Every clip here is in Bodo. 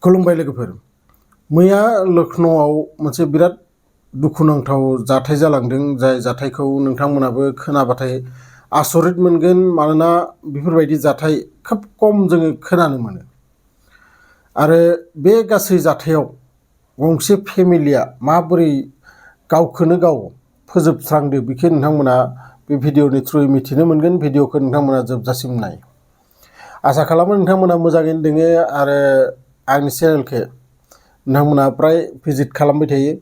खुलुमबाय लोगोफोर। मैया लखनौआव मोनसे बिराद दुखुनांथाव जाथाय जालांदों, जाय जाथायखौ नोंथांमोनाबो खोनाबाथाय आसरित मोनगोन। मानोना बेफोरबायदि जाथाय खोब खम जोङो खोनानो मोनो। आरो बे गासै जाथायाव गंसे फेमिलिया माबोरै गावखौनो गाव फोजोबस्रांदो बेखौ नोंथांमोना बे भिडिअनि थ्रुयै मिथिनो मोनगोन। भिडिअखौ नोंथांमोना जोबजासिम नाय। आसा खालामो नोंथांमोना मोजाङैनो दोङो आरो आंनि चेनेलखौ नोंथांमोना प्राय भिजिट खालामबाय थायो।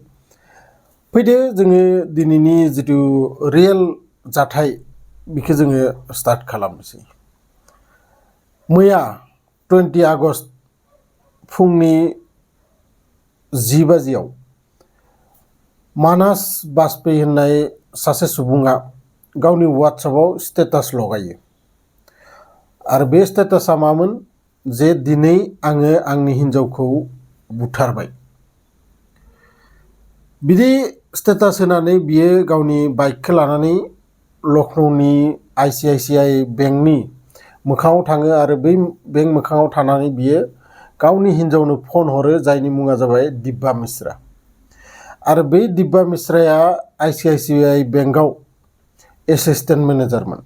फैदो जोङो दिनैनि जिथु रियेल जाथाय बेखौ जोङो स्टार्ट खालामनोसै। मैया 20 आगस्ट फुंनि 10 बाजियाव मानास बाजपेयी होननाय सासे सुबुङा गावनि वाट्सएपआव स्टेटास लगायो। आरो बे स्टेटासा मामोन जे दिनै आङो आंनि हिन्जावखौ बुथारबाय। बिदि स्टेटास होनानै बियो गावनि बाइकखौ लानानै लखनौनि ICICI बेंकनि मोखाङाव थाङो आरो बै बेंक मोखाङाव थानानै बियो गावनि हिन्जावनो फन हरो, जायनि मुङा जाबाय दिब्बा मिश्रा। आरो बै दिब्बा मिश्राया ICICI बेंकआव एसिस्टेन्ट मेनेजारमोन।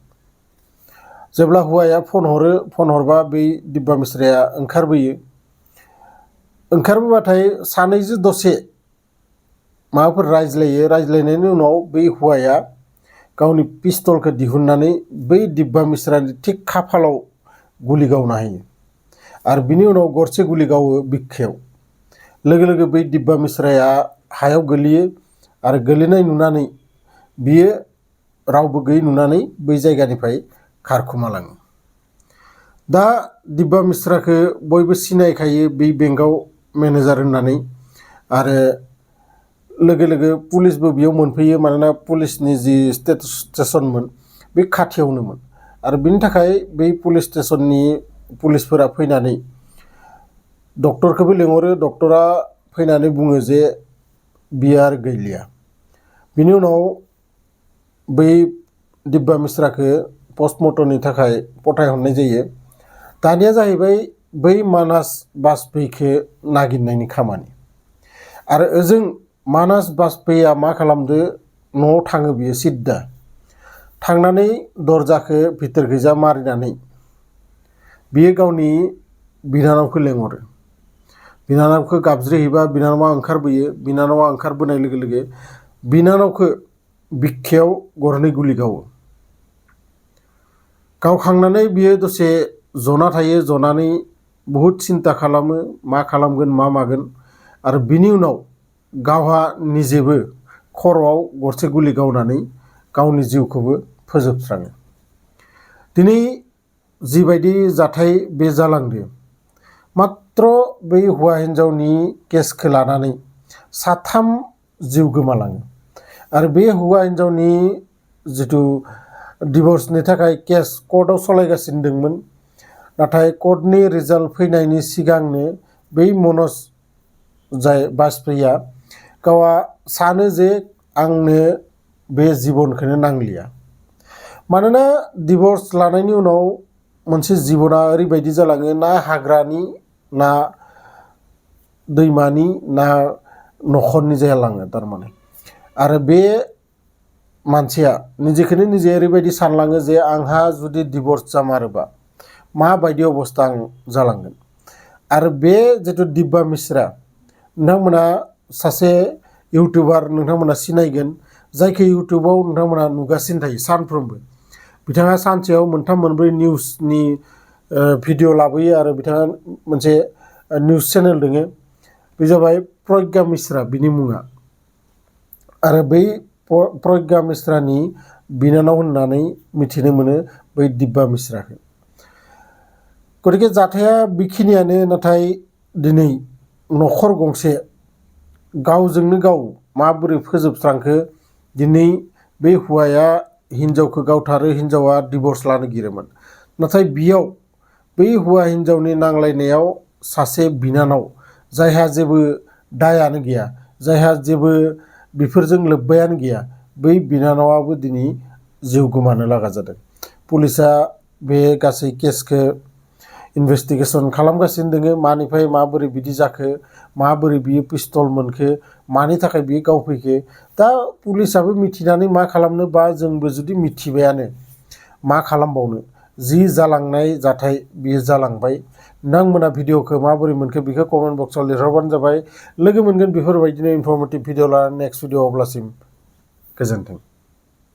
जेब्ला हौवाया फन हरबा बै दिब्बा मिश्राया ओंखारबोयो। ओंखारबोबाथाय सानैजों दसे माबाफोर रायज्लायनायनि उनाव बै हौवाया गावनि पिस्तलखौ दिहुननानै बै दिब्बा मिश्रानि थिक खाफालाव गुलि गावना होयो। आरो बिनि उनाव गरसे गुलि गावो बिखायाव। लोगो लोगो बै दिब्बा मिश्राया हायाव गोलैयो आरो गोलैनाय नुनानै बियो रावबो गैयै नुनानै बै जायगानिफ्राय खारखुमालाङो। दा दिब्बा मिश्राखौ बयबो सिनायखायो बै बेंकआव मेनेजार होननानै। आरो लोगो लोगो पुलिसबो बेयाव मोनफैयो, मानोना पुलिसनि जि स्टेसनमोन बे खाथियावनोमोन। आरो बिनि थाखाय बै पुलिस स्टेसननि पुलिसफोरा फैनानै डक्टरखौबो लिंहरो। डक्टरा फैनानै बुङो जे बियो आरो गैलिया। बिनि उनाव बै दिब्बा मिश्राखौ पस्टमर्टमनि थाखाय पठायहरनाय जायो। दानिया जाहैबाय बै मानास बाजपेयीखौ नागिरनायनि खामानि। आरो ओजों मानास बाजपेयीया मा खालामदो, न'आव थाङो बियो सिद्दा थांनानै दरजाखौ भितरखैजा मारिनानै बियो गावनि बिनानावखौ लेंहरो। बिनानावखौ गाबज्रिहैबा बिनानावा ओंखारबोयो। बिनानावा ओंखारबोनाय लोगो लोगो बिनानावखौ बिखायाव गरनै गुलि गावो। गावखांनानै बियो दसे जना थायो। जनानै बहुद सिन्था खालामो, मा खालामगोन मा मागोन। आरो बिनि उनाव गावहा निजेबो खर'आव गरसे गुलि गावनानै गावनि जिउखौबो फोजोबस्राङो। दिनै जिबायदि जाथाय बे जालांदो, मात्र बै हौवा हिन्जावनि केसखौ लानानै 3 जिउ गोमालाङो। आरो बे हौवा हिन्जावनि जिथु डिभर्सनि थाखाय केस कर्टआव सालायगासिनो दंमोन। नाथाय कर्टनि रिजाल्ट फैनायनि सिगांनो बै मनज जाय बाजपेयीया गावहा सानो जे आंनो बे जिबनखौनो नांलिया। मानोना डिभर्स लानायनि उनाव मोनसे जिबना ओरैबायदि जालाङो, ना हाग्रानि ना दैमानि ना न'खरनि जालाङो थारमाने। आरो बे मानसिया निजेखौनो निजे ओरैबायदि सानलाङो जे आंहा जुदि डिभर्स जामारोबा माबायदि अबस्था आं जालांगोन। आरो बे जिथु दिब्बा मिश्रा, नोंथांमोना सासे इउटुबार नोंथांमोना सिनायगोन, जायखौ इउटुबाव नोंथांमोना नुगासिनो थायो सानफ्रोमबो। बिथाङा सानसेयाव 3-4 निउसनि भिडिअ लाबोयो। आरो बिथाङा मोनसे निउस चेनेल दङ, बे जाबाय प्रज्ञा मिश्रा बिनि मुङा। आरो बै प्रज्ञा मिश्रानि बिनानाव होननानै मिथिनो मोनो बै दिब्बा मिश्राखौ। गतिके जाथाया बेखिनियानो। नाथाय दिनै न'खर गंसे गावजोंनो गाव माबोरै फोजोबस्रांखो। दिनै बे हौवाया हिन्जावखौ गावथारो, हिन्जावा डिभर्स लानो नागिरोमोन। नाथाय बियाव बै हौवा हिन्जावनि नांलायनायाव सासे बिनानाव, जायहा जेबो दायानो गैया, जायहा जेबो बेफोरजों लोब्बायानो गैया, बै बिनानावाबो दिनै जिउ गोमानो लागा जादों। पुलिसा बे गासै केसखौ इनभेस्टिगेसन खालामगासिनो दोङो मानिफ्राय माबोरै बिदि जाखो माबोरै बियो पिस्तल मोनखो मानि थाखाय बियो गावफैखो दा पुलिसाबो मिथिनानै मा खालामनो बा जोंबो जुदि मिथिबायानो मा खालामबावनो जि जालांनाय जाथाय बियो जालांबाय नोंथांमोना भिडिअखौ माबोरै मोनखो बेखौ कमेन्ट बक्सआव लिरहरबानो जाबाय लोगो मोनगोन बेफोरबायदिनो इनफरमेटिभ भिडिअ लानानै नेक्स्ट भिडिअ अब्लासिम गोजोन्थों।